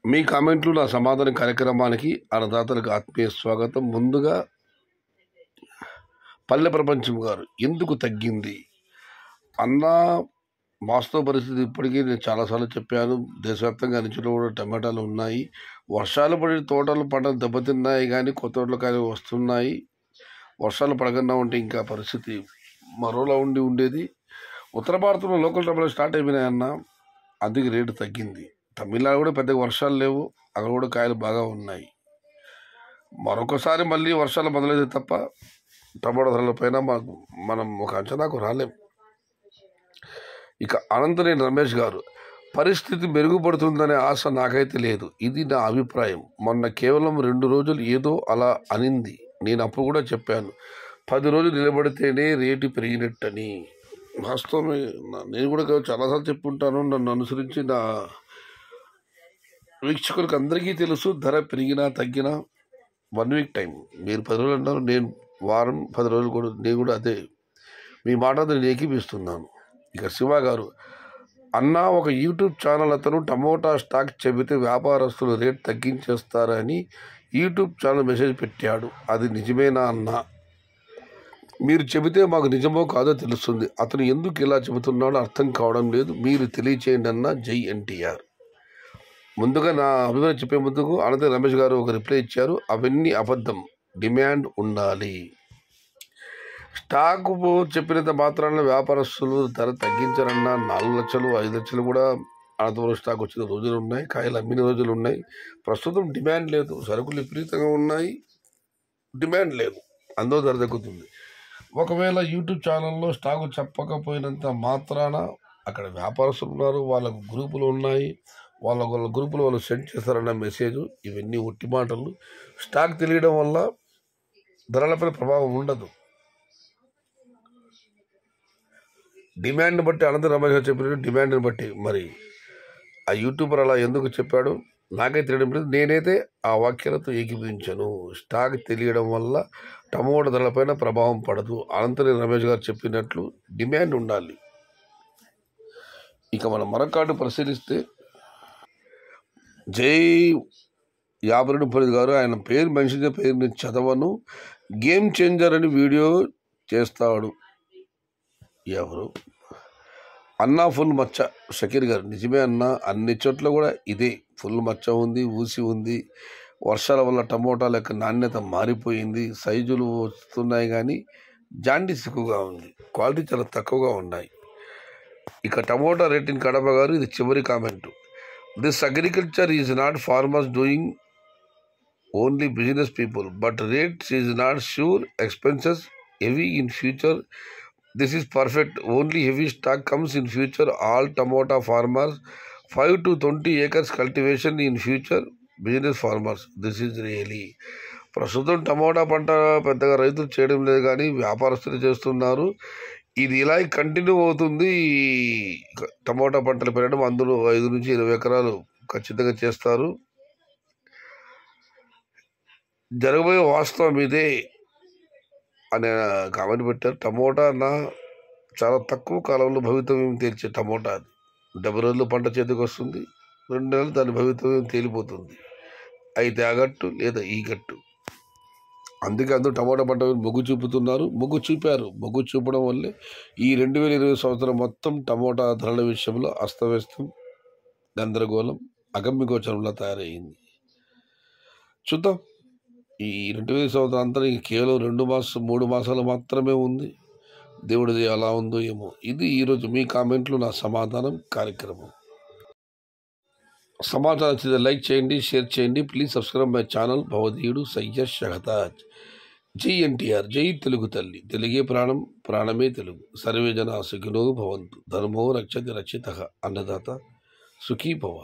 మీ కామెంట్లు నా సమాధానం కార్యక్రమానికి అన్నదాతలకు ఆత్మీయ స్వాగతం. ముందుగా పల్లె ప్రపంచం గారు ఎందుకు తగ్గింది అన్న వాస్తవ పరిస్థితి ఇప్పటికీ నేను చాలాసార్లు చెప్పాను. దేశవ్యాప్తంగా అన్ని చోట్ల కూడా టమాటాలు ఉన్నాయి. వర్షాలు పడి తోటలు పంటలు దెబ్బతిన్నాయి, కానీ కొత్త తోటలు కానీ వస్తున్నాయి. వర్షాలు పడకుండా ఉంటే ఇంకా పరిస్థితి మరోలా ఉండేది. ఉత్తర భారతంలో లోకల్ టమాటాలు స్టార్ట్ అయిపోయినాయన్న, అందుకే రేటు తగ్గింది. తమిళనాడు కూడా పెద్దగా వర్షాలు లేవు, అక్కడ కూడా కాయలు బాగా ఉన్నాయి. మరొకసారి మళ్ళీ వర్షాలు మొదలైతే తప్ప టమాటా ధరల పైన మనం ఒక అంచనాకు రాలేం. ఇక అనంతనేని రమేష్ గారు, పరిస్థితి మెరుగుపడుతుందనే ఆశ నాకైతే లేదు, ఇది నా అభిప్రాయం. మొన్న కేవలం 2 రోజులు ఏదో అలా అనింది. నేను అప్పుడు కూడా చెప్పాను, 10 రోజులు నిలబడితేనే రేటు పెరిగినట్టని. వాస్తవమే, నేను కూడా చాలాసార్లు చెప్పుంటాను. నన్ను అనుసరించి నా వీక్షకులకు అందరికీ తెలుసు, ధర పెరిగినా తగ్గినా 1 వీక్ టైం. మీరు 10 రోజులు అన్నారు, నేను వారం 10 రోజులు కూడా, నేను కూడా అదే మీ మాట నేను ఏకీపిస్తున్నాను. ఇక శివ గారు, అన్న ఒక యూట్యూబ్ ఛానల్ అతను టమోటా స్టాక్ చెబితే వ్యాపారస్తులు రేట్ తగ్గించేస్తారని యూట్యూబ్ ఛానల్ మెసేజ్ పెట్టాడు, అది నిజమేనా అన్న? మీరు చెబితే మాకు నిజమో కాదో తెలుస్తుంది. అతను ఎందుకు ఇలా చెబుతున్నాడో అర్థం కావడం లేదు, మీరు తెలియచేయండి అన్న. జై ఎన్టీఆర్. ముందుగా నా అభిప్రాయం చెప్పే ముందుకు అనంతరం రమేష్ గారు ఒక రిప్లై ఇచ్చారు, అవన్నీ అబద్ధం, డిమాండ్ ఉండాలి. స్టాక్ చెప్పినంత మాత్రాన వ్యాపారస్తులు ధర తగ్గించారన్న. 4 లక్షలు 5 లక్షలు కూడా అనంతపురం స్టాక్ వచ్చిన రోజులు ఉన్నాయి, కాయలు అమ్మిన రోజులు ఉన్నాయి. ప్రస్తుతం డిమాండ్ లేదు, సరుకులు విపరీతంగా ఉన్నాయి, డిమాండ్ లేదు, అందులో ధర తగ్గుతుంది. ఒకవేళ యూట్యూబ్ ఛానల్లో స్టాకు చెప్పకపోయినంత మాత్రాన అక్కడ వ్యాపారస్తులు ఉన్నారు, వాళ్ళకు గ్రూపులు ఉన్నాయి, వాళ్ళ గ్రూపులో వాళ్ళు సెండ్ చేస్తారన్న మెసేజ్, ఇవన్నీ ఒట్టి మాటలు. స్టాక్ తెలియడం వల్ల ధరలపై ప్రభావం ఉండదు. డిమాండ్ని బట్టి అనంతరం రమేష్ గారు చెప్పినట్టు డిమాండ్ని బట్టి మరి ఆ యూట్యూబర్ అలా ఎందుకు చెప్పాడు నాకైతే తెలియడం లేదు. నేనైతే ఆ వాక్యాలతో ఏకీభవించాను. స్టాక్ తెలియడం వల్ల టమోటా ధరలపైన ప్రభావం పడదు. అనంతరం రమేష్ గారు చెప్పినట్లు డిమాండ్ ఉండాలి. ఇక మనం మరొక కార్డు పరిశీలిస్తే జై 52 గారు, ఆయన పేరు మెన్షన్ చేసిన పేరు నేను చదవను, గేమ్ చేంజర్ అని వీడియో చేస్తాడు. ఎవరు అన్నా? ఫుల్ మచ్చ. షకీర్ గారు, నిజమే అన్న, అన్ని చోట్ల కూడా ఇదే ఫుల్ మచ్చ ఉంది, ఊసి ఉంది. వర్షాల వల్ల టమోటాల యొక్క నాణ్యత మారిపోయింది, సైజులు వస్తున్నాయి కానీ జాండీస్ ఎక్కువగా ఉంది, క్వాలిటీ చాలా తక్కువగా ఉన్నాయి. ఇక టమోటా రేటింగ్ కడప గారు, ఇది చివరి comment. This agriculture is not farmers doing, only business people, but rates is not sure, expenses heavy in future. This is perfect. Only heavy stock comes in future. All tomato farmers 5 to 20 acres cultivation in future. Business farmers. This is really. ప్రస్తుతం tomato పంట పెద్దగా రైతులు చేయడం లేదు, కానీ వ్యాపారస్తులు చేస్తున్నారు. ఇది ఇలా కంటిన్యూ అవుతుంది. టమోటా పంటలు పెరగడం, అందులో 5 నుంచి 20 ఎకరాలు ఖచ్చితంగా చేస్తారు. జరగబోయే వాస్తవం ఇదే అనే కామెంట్ పెట్టారు. టమోటా చాలా తక్కువ కాలంలో భవితవ్యం తేల్చే టమోటా అది. 70 రోజులు పంట చేతికి వస్తుంది, 2 నెలలు దాని భవితవ్యం తేలిపోతుంది. అయితే ఆ గట్టు లేదా ఈ గట్టు. అందుకే అందరూ టమోటా పంట మొగ్గు చూపుతున్నారు, మొగ్గు చూపారు. మొగ్గు చూపడం వల్లే ఈ 2020 సంవత్సరం మొత్తం టమోటా ధరల విషయంలో అస్తవ్యస్తం, గందరగోళం, అగమ్యగోచరంలా తయారయ్యింది. చూద్దాం, ఈ 2020 సంవత్సరం అంతా కేవలం 3 మాసాలు మాత్రమే ఉంది. దేవుడిది ఎలా ఉందో ఏమో. ఇది ఈరోజు మీ కామెంట్లు నా సమాధానం కార్యక్రమం. సమాచారం నచ్చితే లైక్ చేయండి, షేర్ చేయండి. Please subscribe my channel. భవదీయుడు సయ్యద్ షహతాజ్. జై ఎన్టీఆర్, జై తెలుగు తల్లి. తెలుగే ప్రాణం, ప్రాణమే తెలుగు. సర్వే జనా సుఖినో భవంతు. ధర్మో రక్షతి రక్షితః. అన్నదాత సుఖీ భవ.